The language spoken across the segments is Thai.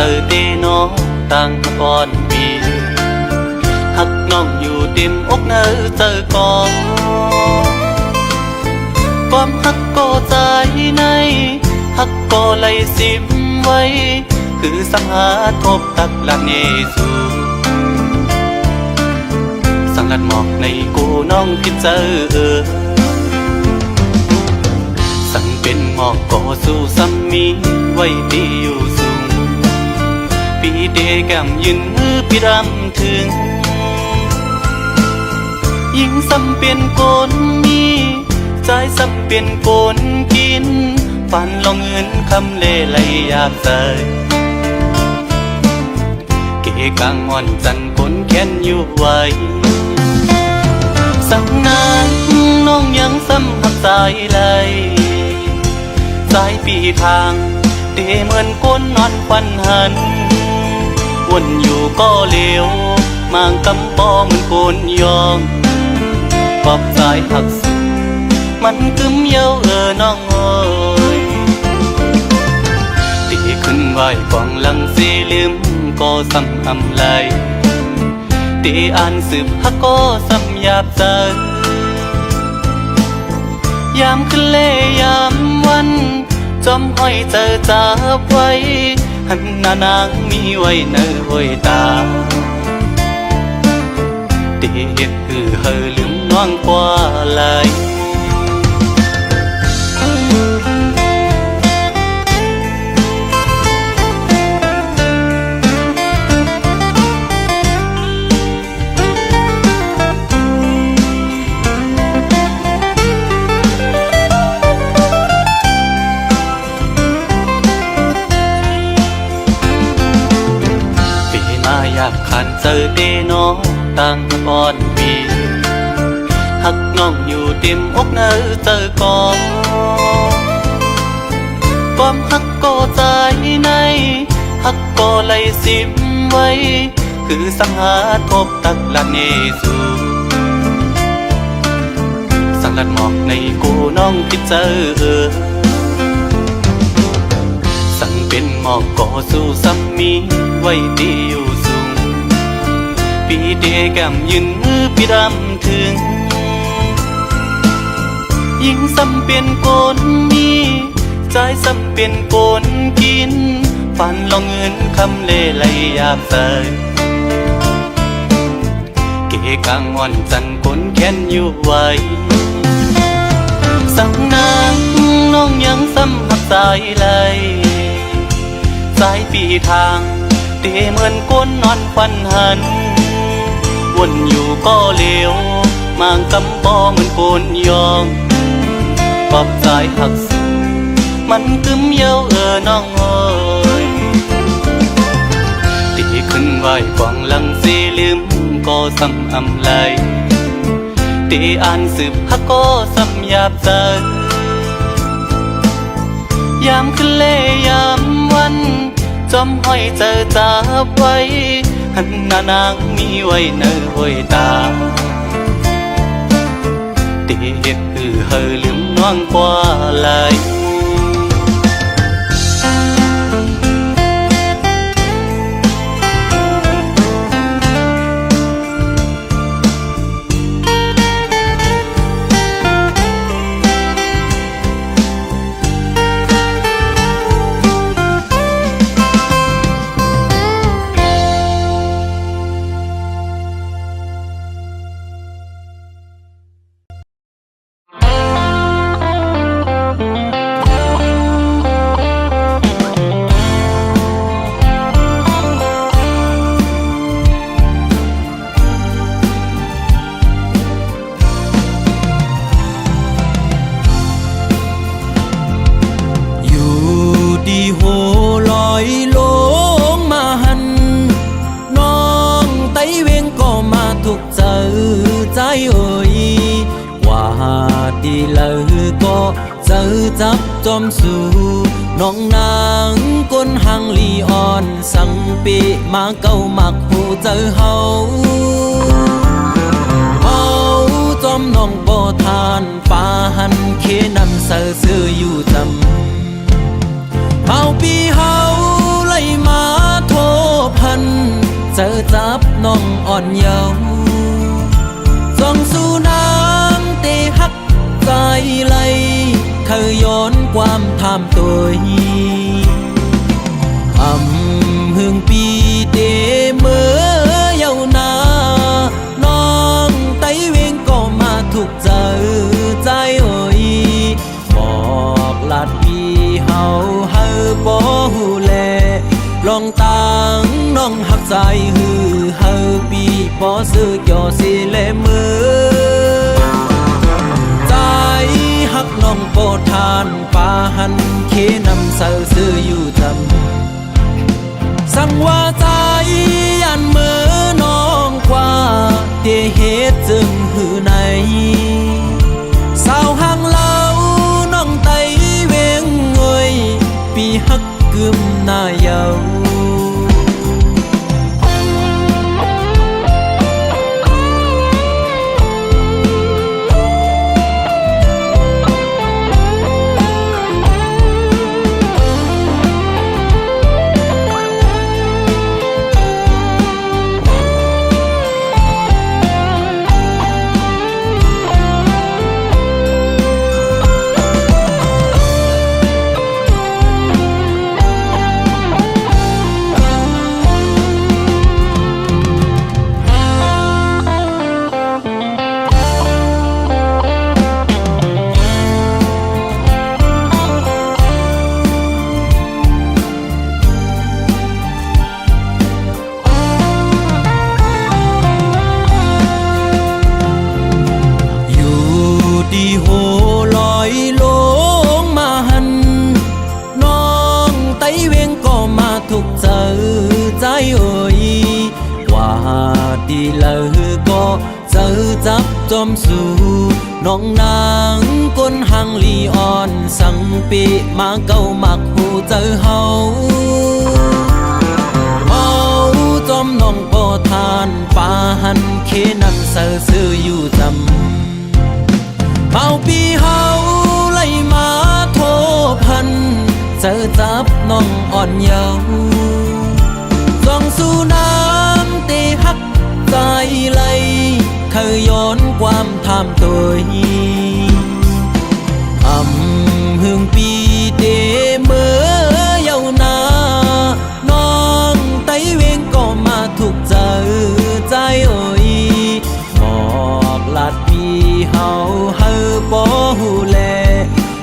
จอเดนอต่างก่อนปีหักน้องอยู่เต็มอกเนอเจอก่อนความหักก็ใจในหักก็ไหลสิมไว้คือสังหาทบตักละเนสูสังกัดหมอกในกูน้องคิดเจอสั่งเป็นหมอกก็สู้ซ้ำมีไว้ดีอยู่สูงปีเดแก้มยืนมือพี่รำถึงยิ่งซ้ำเป็นโกนมีใจซ้ำเป็นโกนกินฝันลองเงินคำเล่ไหลยาบใจเกกางอ่อนจันคนแค้นอยู่ไว้สังนานน้องยังซ้ำหักสายไหลสายปีทางเดเหมือนก้นนอนควันหันวนอยู่ก็เลวมางกำปอเหมือนโกนยองปอบสายหักสุดมันกึมเย้าน้องเอ้ยตีขึ้นไหวกองหลังสีลืมก็ซ้ำอำไหลตีอ่านสืบฮักก็ซ้ำหยาบใจยามขึ้นเล่ยามวันจอมห้อยเจอจับไว้หันหน้านางมีไว้เนื้อห้อยตาตีเห็ดคือเฮอลืมน้องกว่าไหลอยากขันเจอเดนอต่างก่อนปีหักน้องอยู่เต็มอกเนอเจอก่อนความหักก็ใจในหักก็ไหลสิมไว้คือสังหาทบตักละเนสูสังกัดหมอกในกูน้องคิดเจอสั่งเป็นหมอกก็สู้ซ้ำมีไว้ดีอยู่สูงปีเดแก้มยืนมือพี่รำถึงยิ่งซ้ำเป็นโกนมีใจซ้ำเป็นโกนกินฝันลองเงินคำเล่ไหลยาบใจเกกางอ่อนจันคนแค้นอยู่ไว้สั่งนางน้องยังซ้ำหักสายไหลสายปีทางเดเหมือนก้นนอนควันหันวนอยู่ก็เลวมางกำปอเหมือนโกนยองปอบสายหักสุดมันกึมเย้าน้องเอ้ยตีขึ้นไหวกองหลังสีลืมก็ซ้ำอำไหลตีอ่านสืบฮักก็ซ้ำหยาบใจยามขึ้นเล่ยามวันจอมห้อยเจอจับไว้หันหน้านางมีไว้เนื้อห้อยตาตีเห็ดคือเฮอลืมน้องกว่าไหลดีเลยก็เจอจับจอมสู่น้องนางก้นหังลีอ่อนสังปีมาเก้ามักหูเจอเฮาจอมน้องบ่ทานป่าหันเคนำเสือซื้ออยู่จำเฮาปีเฮาไล่มา เขาย้อนความทำตัวหึงปีเตเมื่อเยานาน้องไต้เวงก็มาถูกใจเอ่ยบอกลาดปีเฮาบ่ฮู้แลลองตังน้องหักใจฮือเฮาปีบ่ซื้อยอสิเลมือใจหักน้องโปรทานป่าหันเคนำเสาซื้ออยู่จำสั่งว่าใจยันมือน้องกว่าเตเหตุจึงหือในสาวห่างเล่าน้องไต้เวงเงยปีหักกึมหน้าเยาดีโหลอยลงมาหันน้องไต้เวงก็มาถูกใจเอ่ยว่าดีเลยก็เจอจับจอมสู่น้องนางก้นหังลีอ่อนสังปีมาเก้ามักหูเจอเฮาเมาจอมน้องปอทานป่าหันเคนำเสือซื้ออยู่จำเมาปีเฮาไล่มาโทพันเจอจับน้องอ่อนเยาว์ส่องสู่น้ำเตหักใจไหลเขาย้อนความทำตัวหึงปีเตเมื่อเยานาน้องไต้เวงก็มาถูกใจเอ่ยบอกลาดปีเฮาบ่ฮู้แล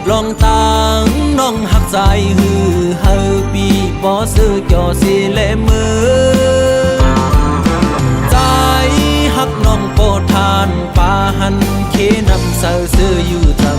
ลองตังน้องหักใจฮือเฮาปีบ่ซื้อยอสิเลมือใจหักน้องโปรทานป่าหันเคนำเสาซื้ออยู่จำ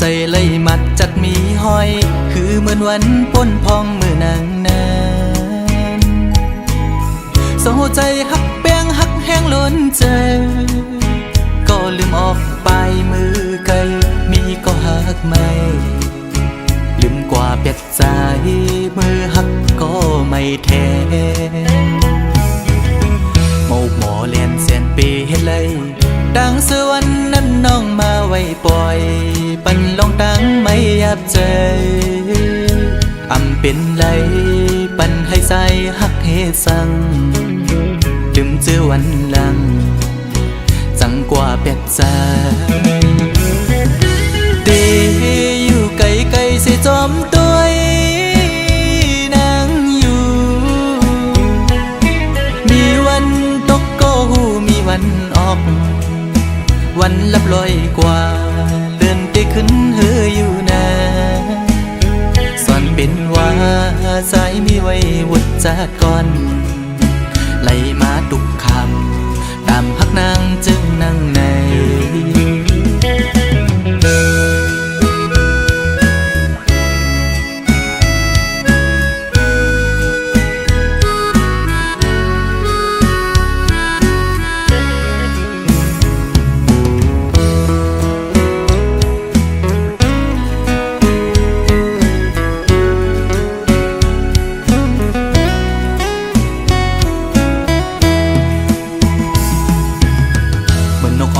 ใจไล่มัดจัดมีห้อยคือเหมือนวันป้นพองมือนางนั้นโซใจหักแป้งหักแห้งล้นใจก็ลืมออกไปมือไกลมีก็หักไม่ลืมกว่าเปียดใจมือหักก็ไม่แท้โมกหมอเลียนเสียนปีให้เลยดังสวรรค์นั้นน้องมาไว้ปล่อยปันลองตั้งไม่ยับใจเป็นไรปันให้ใจหักเฮสังลืมเจอวันหลังจังกว่าเป็ดใจเตอยู่ไกลไกลเสียจอมตัวนางอยู่มีวันตกก็หูมีวันออกวันลับลอยกว่าเลื่อนไปขึ้นเฮออยู่นะสอนเป็นว่าสายมีไว้วุดจากก่อนไล่มาตุกคำตามพักนางจึงนั่งใน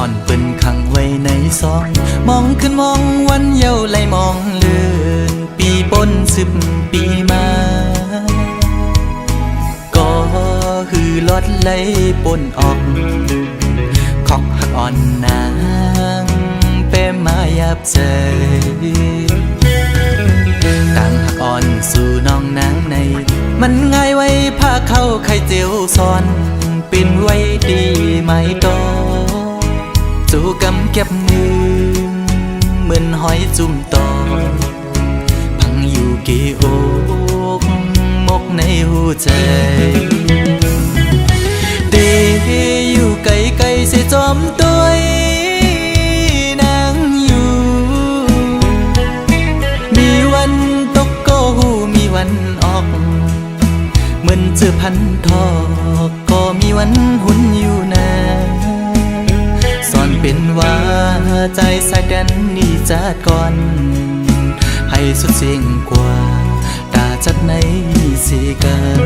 อ่อนเปิ้นขังไว้ในซองมองขึ้นมองวันเยาว์ไหลมองเลือนปีปน10 ปีมาก็คือลอดไหลปนออกขอกหักอ่อนนางเป้มายับใจต่างหักอ่อนสู่น้องนางในมันง่ายไว้ผ้าเข้าไข่เจียวซ้อนเป็นไว้ดีไหมต่อจู่กำเก็บมือเหมือนหอยจุ่มต่อพังอยู่กี่อกมกในหัวใจเดอยู่ไกลไกลเสียจอมตัวนางอยู่มีวันตกก็หูมีวันออกเหมือนเจอพันทอกก็มีวันหุ่นอยู่นะสอนเป็นว่าใจสายกันนี่จัดก่อนให้สุดเสียงกว่าตาจัดในสีกัน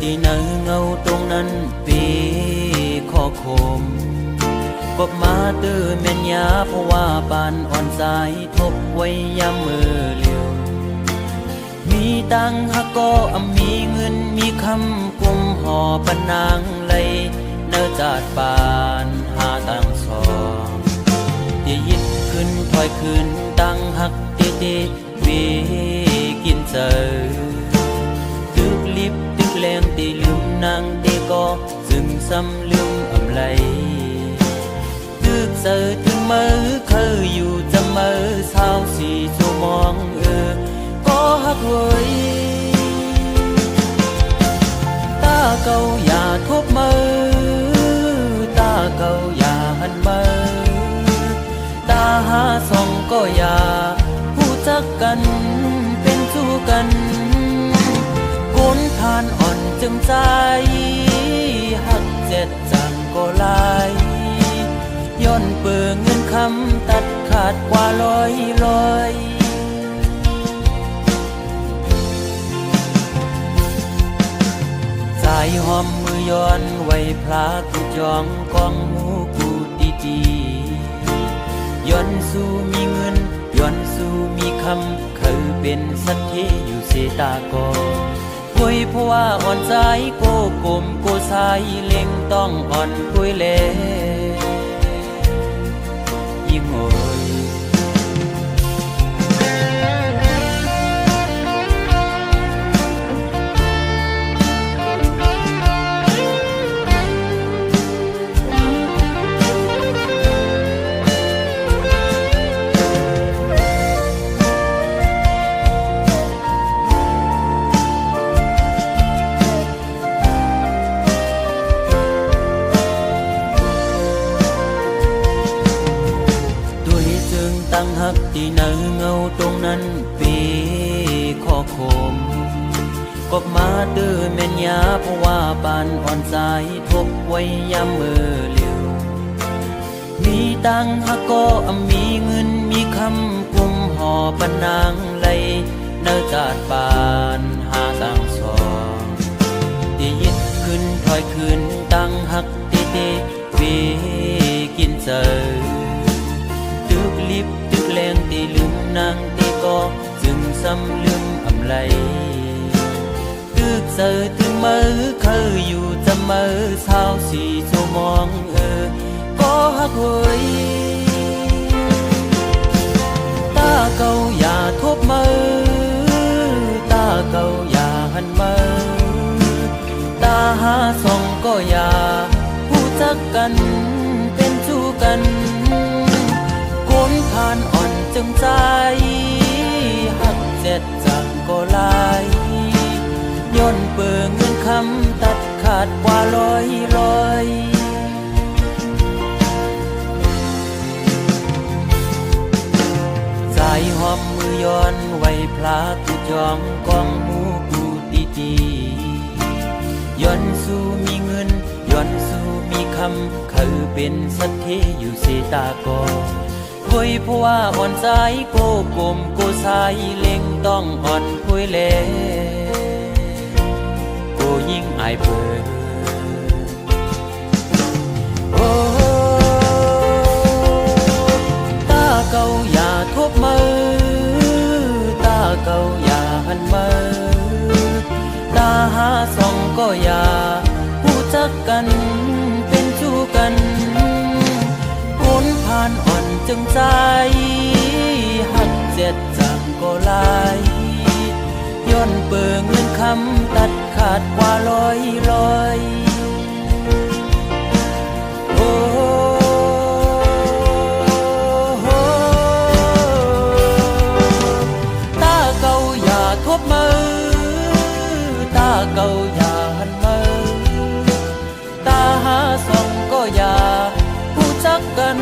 ที่ในเงาตรงนั้นปีขอคมกบมาตื้อแม่นยาเพราะว่าปานอ่อนสายทบไว้ยามมือเลียวมีตังหากก็มีเงินมีคำกุมห่อปนางเลยเนื้อจาดปานหาตังสองเดี๋ยวยิดขึ้นถอยขึ้นตังหักเตเตวีกินเจอตึกลิบตึกแรงตีลืมนางเตก็ซึ่งซ้ำลืมอำไลตึกเจอถึงมือเคยอยู่จะมือสาวสี่ชั่วโมงก็หักเว้ยตาเก่าอย่าทุบมือตาเก่าอย่าหันมือตาหาส่องก็อย่าผู้จักกันเป็นสู้กันคนทานอ่อนจึงใจหักเจ็ดจังก็ลายย้อนเปื่อเงินคำตัดขาดกว่าลอยสายหอมมือย้อนไว้พลากูจองกองหูกูดีย้อนสู้มีเงินย้อนสู้มีคำเคยเป็นสัตย์ที่อยู่เสตากอคุยเพราะว่าอ่อนใจโกกลมโกสายเล็งต้องอ่อนคุยเล่ยิ่งโอยตั้งหักที่ในเงาตรงนั้นปีขอคมกบมาตื้อแม่นยาเพราะว่าปานอ่อนสายทบไว้ยามมือเลียวมีตังหักก็มีเงินมีคำกุมห่อปนางเลยเนื้อจาดปานหาตังสองที่ยิดขึ้นถอยขึ้นตั้งหักเตเตวีกินเจอตึกลิบตึกแรงตีลืมนางตีก็จึงซ้ำลืมอำไลตึกเจอถึงมือเคยอยู่จะมือสาวสี่ชั่วโมงก็หักเว้ยตาเก่าอย่าทุบมือตาเก่าอย่าหันมือ อย่าผู้จักกันเป็นสู้กันคนผ่านอ่อนจึงใจหักเจ็ดจังก็ลายย้อนเปิงเงินคำตัดขาดกว่าร้อยสายหอมมือย้อนไว้พลากูจองกองหมูกูดีย้อนสู้มีเงินย้อนสู้มีคำเขาเป็นสัตเทอยู่เสตากอคุยเพราะว่าอ่อนสายโกกลมโกสายเล็งต้องอ่อนคุยเลโกยิ่งอายเปิดโอ้ตาเก่าอย่าทบมือตาเก่าอย่าหันมือตาหาส่องก็อย่าผู้จักกันเป็นสู้กันคนผ่านอ่อนจึงใจหักเจ็ดจังก็ลายย้อนเปิงเงินคำตัดขาดกว่าร้อยโอ้ตาเก่าอย่าทบมือตาเก่าอย่าหันมือตาหาส่องก็อย่าผู้จักกัน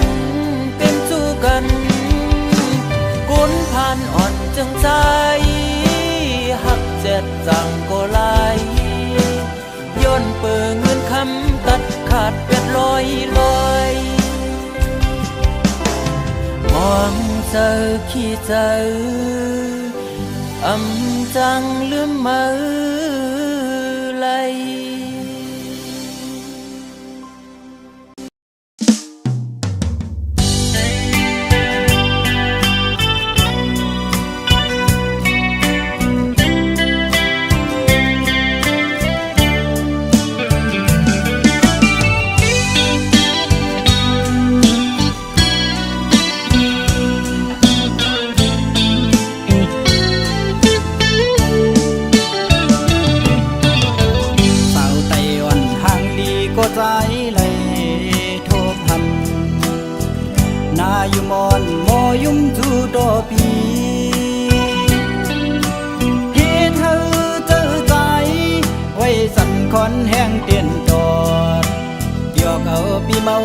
เป็นสู้กันคนผ่านอ่อนจึงใจหักเจ็ดจังก็ลายย้อนเปิงเงินคำตัดขาดเป็ดลอยมองเจอขี้เจอจังลืมมือไหลใจเลยโทบหันนาอยู่มอนโมยุ่มจูโดปีเฮ็ดเธอเจอใจไว้สั่นคอนแห้งเตียนตอดยอกเอาปีเมา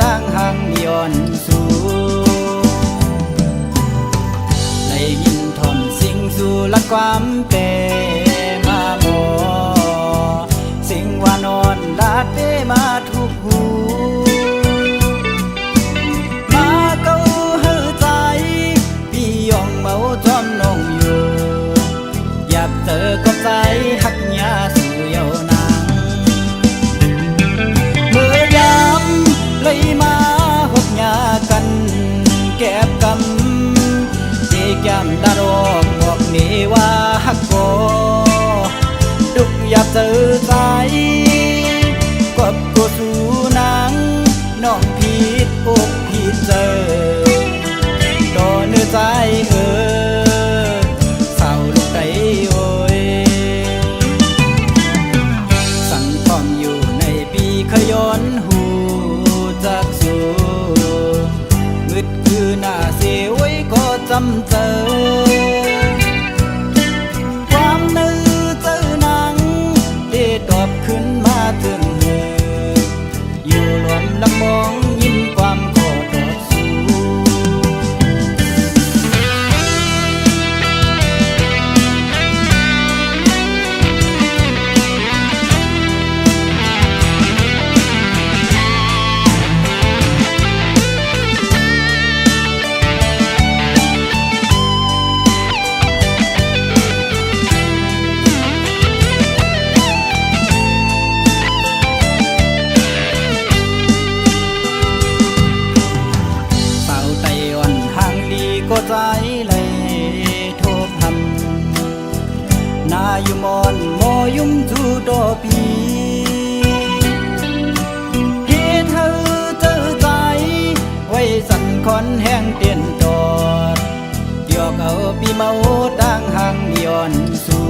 ดังหางย้อนสู่ได้ยินทอนสิ่งสู่ละความเปมาโมสิ่งว่านอนลาดเดมาทุกหูมาเก้าเฮอใจพี่ยองเมาจอมน้องอยู่อยากเจอกับใจหักยาสู่เยาวนางเมื่อยามเลยมาหกยากันแก็บกำเจแก้มดารอกบอกนี่ว่าหักโกดุกอยากเจอใจกบกูสู่นางน้องผิดอกผิดเจอต่อเนื้อใจเศร้าลูกไก่โอยสั่งพร้อมอยู่ในปีขย้อนหูจากสู่มืดคือหน้าเสียไว้ก็จำเจอตอบขึ้นมาถึงมืออยู่หลวนลำมองยิ้มความขอตอบสู้ก็ใจเลยโทบหันนาอยู่มอนโมยุ่มจูโดปีเฮ็ดเธอเจอใจไว้สั่นคอนแห้งเตียนตอดยอกเอาปีเมาดังหางย้อนสู่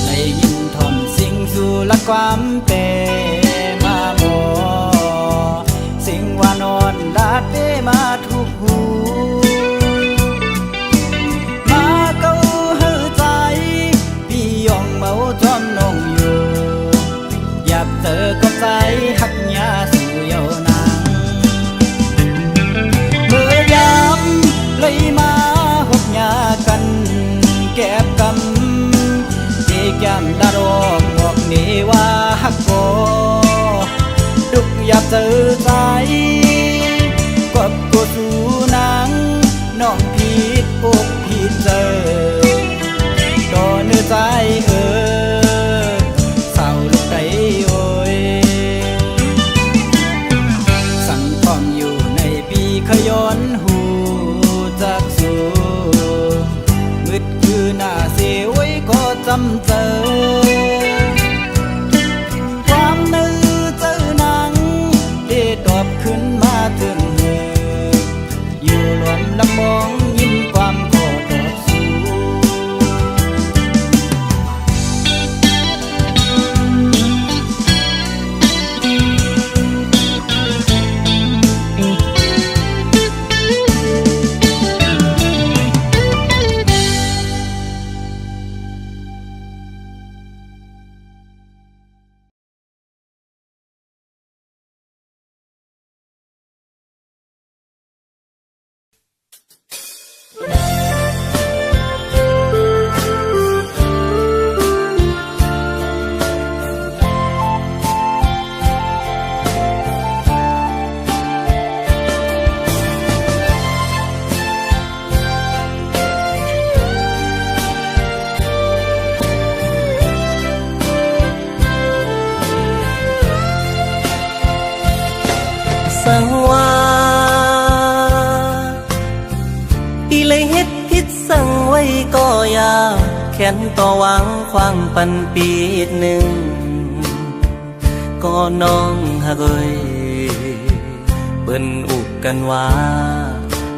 ได้ยินทอนสิ่งสู่ ความเปมาโมสิ่งว่านอนดาดเดมาทุกหูมาเก้าเฮือใจพี่ยองเมาจอมน้องอยู่อยากเจอก็ใจหักยาสู่เยาวนางเมื่อยามเลยมาหกยากันแก็บกำที่แก้มดารอกบอกนี่ว่าหักโกดุกอยากเจอใจกบกูสู่นางน้องผิดอกผิดเจอต่อเนื้อใจเศร้าลูกไก่โอยสั่งทอมอยู่ในปีขย้อนหูจากสู่มืดคือหน้าเสียไว้ก็จำเจอความนึกเจอหนังได้ตอบขึ้นมาถึงมืออยู่หลวนลำมองยิ้มความขอตอบสู่ สังว่าอีเลยเฮ็ดพิษสั่งไว้ก็ยาแขนต่อวางความปันปีดหนึ่งก็น้องหักเอ้ยเปิ้นอุกกันว่า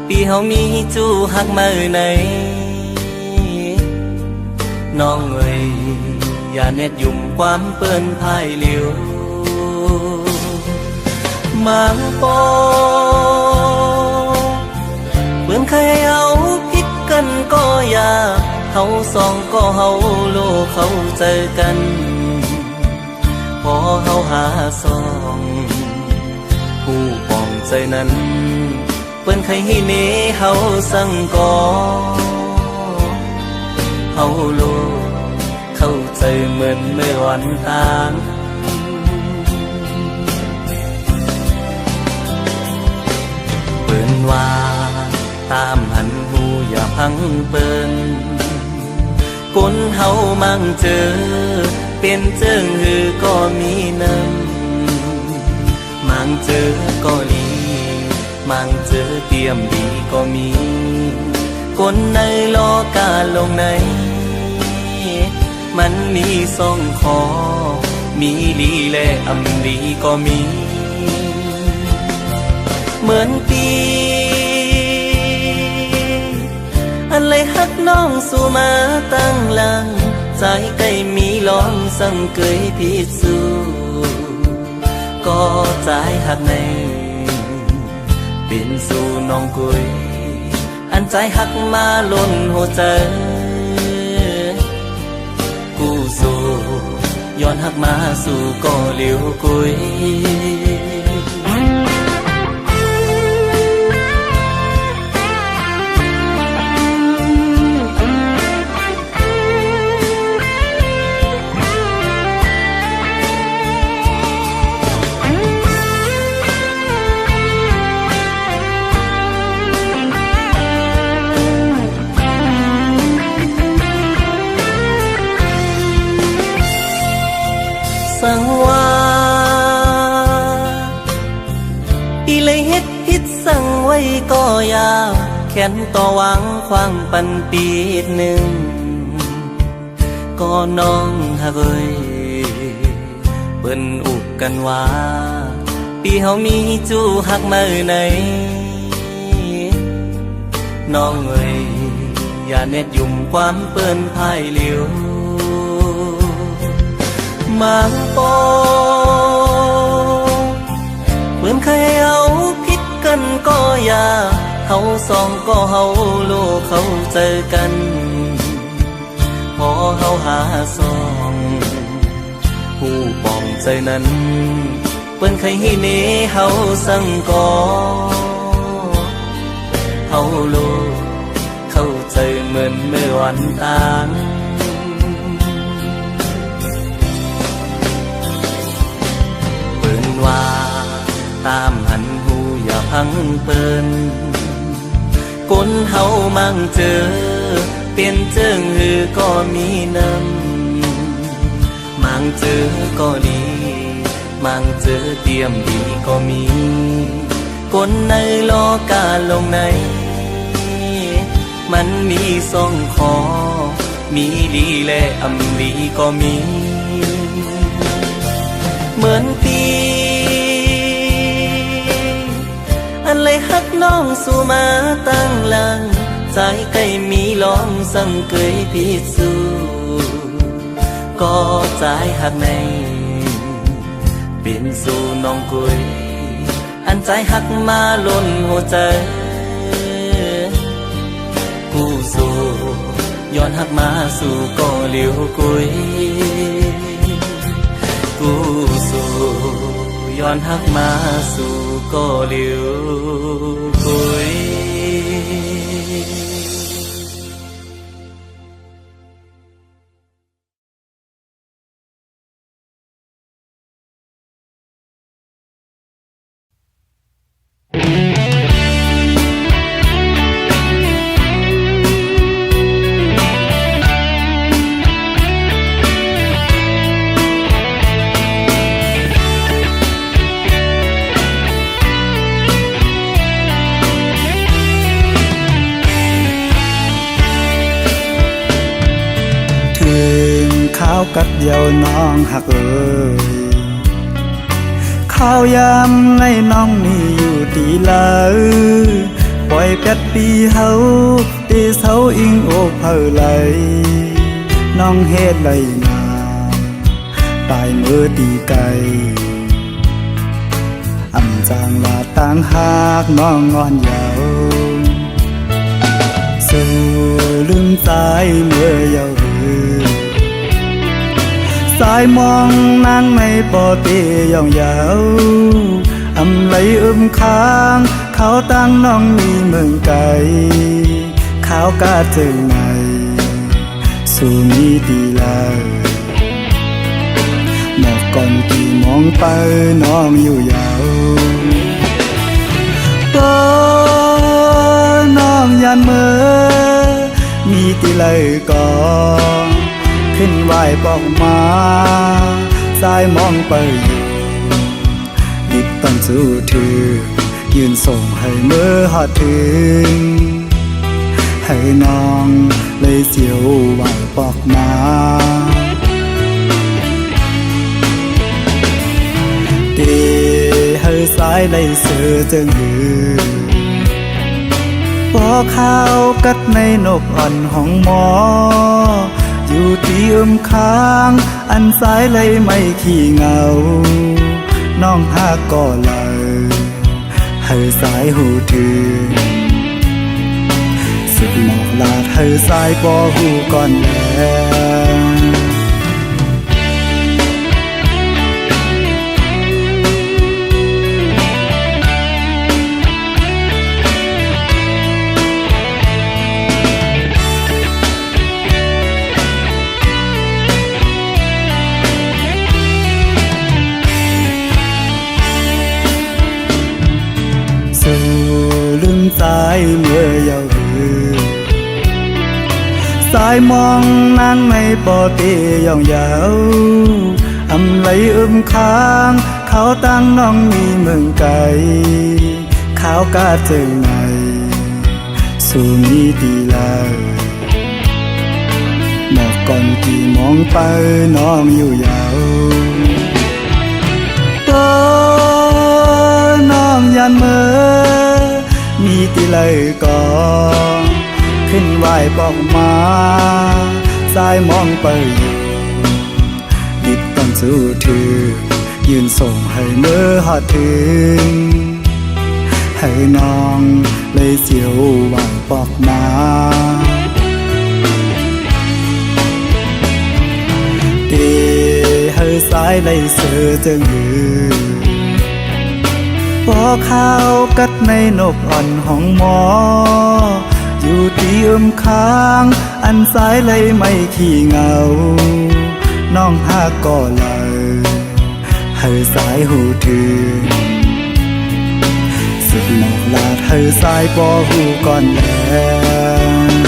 ปีเฮามีจู้หักมาไหนน้องเอ้ยอย่าเน็ดยุ่มความเปิ้นพายเหลียวมังโปเพื่อนเคยเอาพิกกันก็อยากเฮาสองก็เฮาโลเขาเจอกันพอเฮาหาสองผู้ปองใจนั้นเพื่อนเคยให้เนเฮาสั่งก่อเฮาโลเข้าใจเหมือนเมื่อวันต่างเปิ้นว่าตามหันหูอย่าพังเปิ้นคนเฮามั่งเจอเป็นเจิงหือก็มีน้ำมั่งเจอก็ลีมั่งเจอเตรียมดีก็มีคนในโลกาลงในมันมีสองคอมีลีและอำลีก็มีเหมือนปีอะไรฮักน้องสู่มาตั้งหลังใจใกล้มีลองสั่งเกยพิสูก็ใจหักในเป็นสู่น้องกุยอันใจหักมาล้นหัวใจกูสู่ย้อนหักมาสู่ก็เหลียวกุยสังว่าอีเลยเฮ็ดพิษสั่งไว้ก็ยาแขนต่อวางควางปันปีดหนึ่งก็น้องหักเอ้ยเปิ้นอุกกันว่าปีเฮามีจู้หักมาไหนน้องเอ้ยอย่าเน็ดยุ่มความเปิ้นพายเหลียว มาปอเพื่อนเคยเอาผิดกันก็อย่าเฮาสองก็เฮาโลกเขาเจอกันพอเฮาหาสองผู้ปองใจนั้นเปิ้นเคยให้เนเฮาสั่งก่อเฮาโลกเข้าใจเหมือนเมื่อวันต่างเปิ้นว่าตามหันหูอย่าพังเปิ้นคนเฮามั่งเจอเปลี่ยนเจิงหือก็มีน้ำมั่งเจอก็ดีมั่งเจอเตรียมดีก็มีคนในโลกาลงในมันมีสองคอมีดีและอำลีก็มีเหมือนปีอันเลยฮักน้องสู่มาตั้งหลังใจใกล้มีล้อมสั่งเกยพิสูก็ใจหักในเป็นสู่น้องกุยอันใจหักมาล้นหัวใจกูสู่ย้อนหักมาสู่ก็เลี้ยวกุยกูสู่ย้อนหักมาสู่ก็เลี้ยวกุยข้าวกัดเดียวน้องหักเอ่ยข้าวยำในน้องนี่อยู่ตีเลยปล่อยแปดปีเฮาตีเสาอิงโอกเผอไหลน้องเฮ็ดไหลนาตายมือตีไก่อำจางลาต่างหากน้องงอนยาวสู่ลืมใจเมื่อยาวสายมองนางในปอเตยองยาวอำไหลค้างเขาตั้งน้องมีเมืองไกลเขากาเจงในสู่มีดีลาหมอกก่อนกี่มองไปน้องอยู่ยาวตัวน้องยันเมื่อมีตีเลยก่อนขึ้นไหวบอกมาสายมองไปอยู่ดิบตันสู้ถือยืนส่งให้เมื่อหอดถึงให้น้องเลยเสียวไหวบอกมาเดให้สายเลยเสือจึงหือพอข้าวกัดในนกอ่อนห้องหมออยู่ที่ค้างอันสายเลยไม่ขี้เหงาน้องหากก็เลยให้สายหูถือสุดหมอกลาดให้สายปอหูก่อนแล้วสายเมื่อยาวสายมองนางในปอเตยองยาวอำไหลค้างเขาตั้งน้องมีเมืองไกลเขากาเจงในสู่มีดีลาหมอกก่อนกี่มองไปน้องอยู่ยาวตัวน้องยันเมื่อมีตีเลยก่อนขึ้นไหวบอกมาสายมองไปอยู่ดิบต้อง สู้ถือยืนส่งให้เมื่อหอดถึงให้น้องเลยเสียวหวังปอกมาเดให้สายเลยเสือจึงหือพอข้าวกัดในนกอ่อนห้องหมออยู่ที่ค้างอันสายเลยไม่ขี้เหงาน้องหาก็เลยให้สายหูถือสุดหมอกลาดให้สายปอหูก่อนแล้ว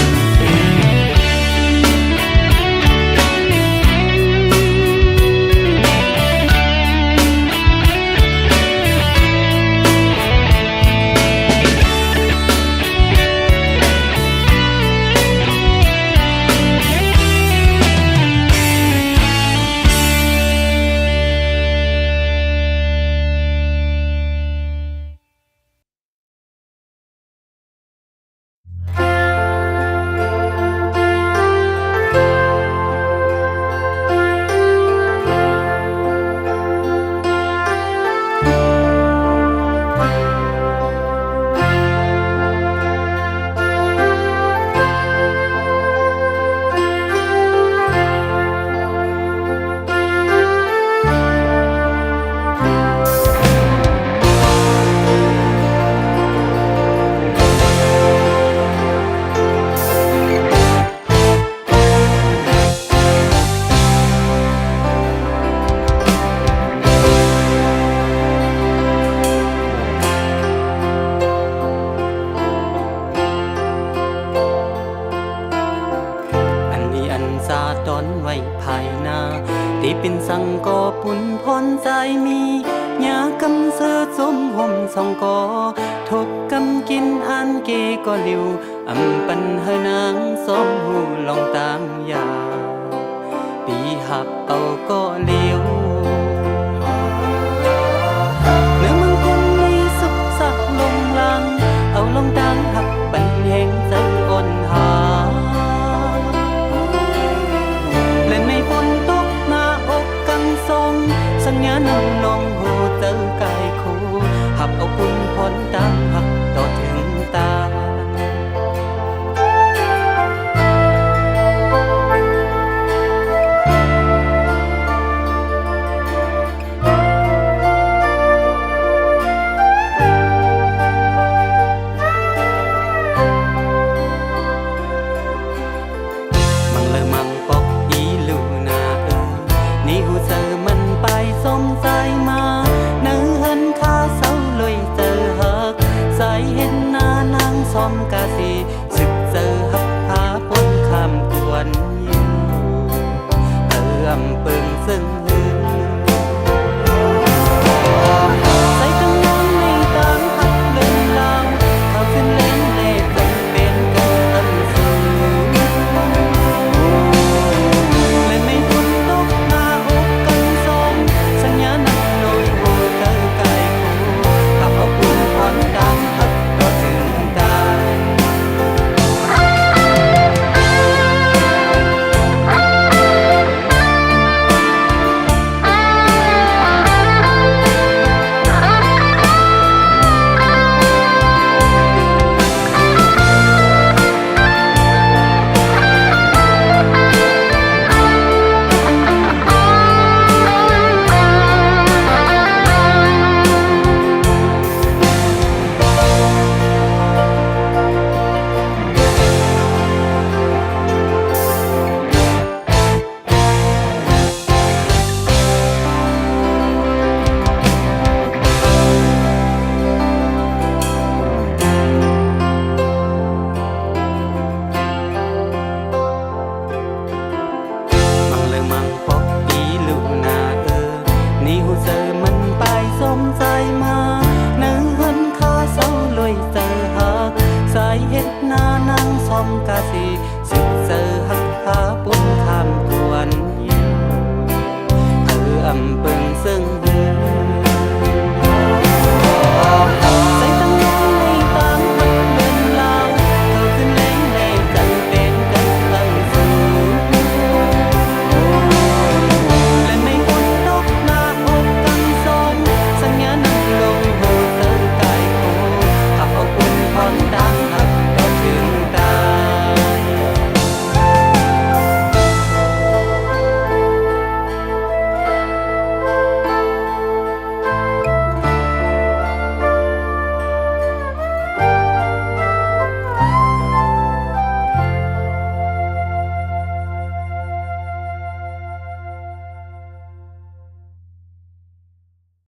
ที่เป็นสังกอปุ่นพรใจมียากำเสือสมห่มสองกอทบกำกินอันเกก็หลิวอำปันเฮนางสองหูลองตามยาปีหับเอาก็เลี้ยวเนื้อมังคงมีสุขสักลงลังเอาลงดังหักปันแห่งใจอ่อนหาและในฝนตกหน้าอกกังทรงสัญญานำนองโหเจอกายคู่หับเอาคุณพรตามหักต่อถึงตากาสีสึกเจอหักพาปนคำกวนอยู่เติมเปิงซึ่งหือใส่ตั้งน้ำในตามหักเล่นลางเขาขึ้นเล่นเล่จนเป็นกันสูงและไม่ฝนตกหน้าอกกันสมสัญญาณนั้นลอยโหเจอกายคู่ขับเอาคุณพรดำหักก็ถึงตากาสีสึกเจอหักพาปุ่น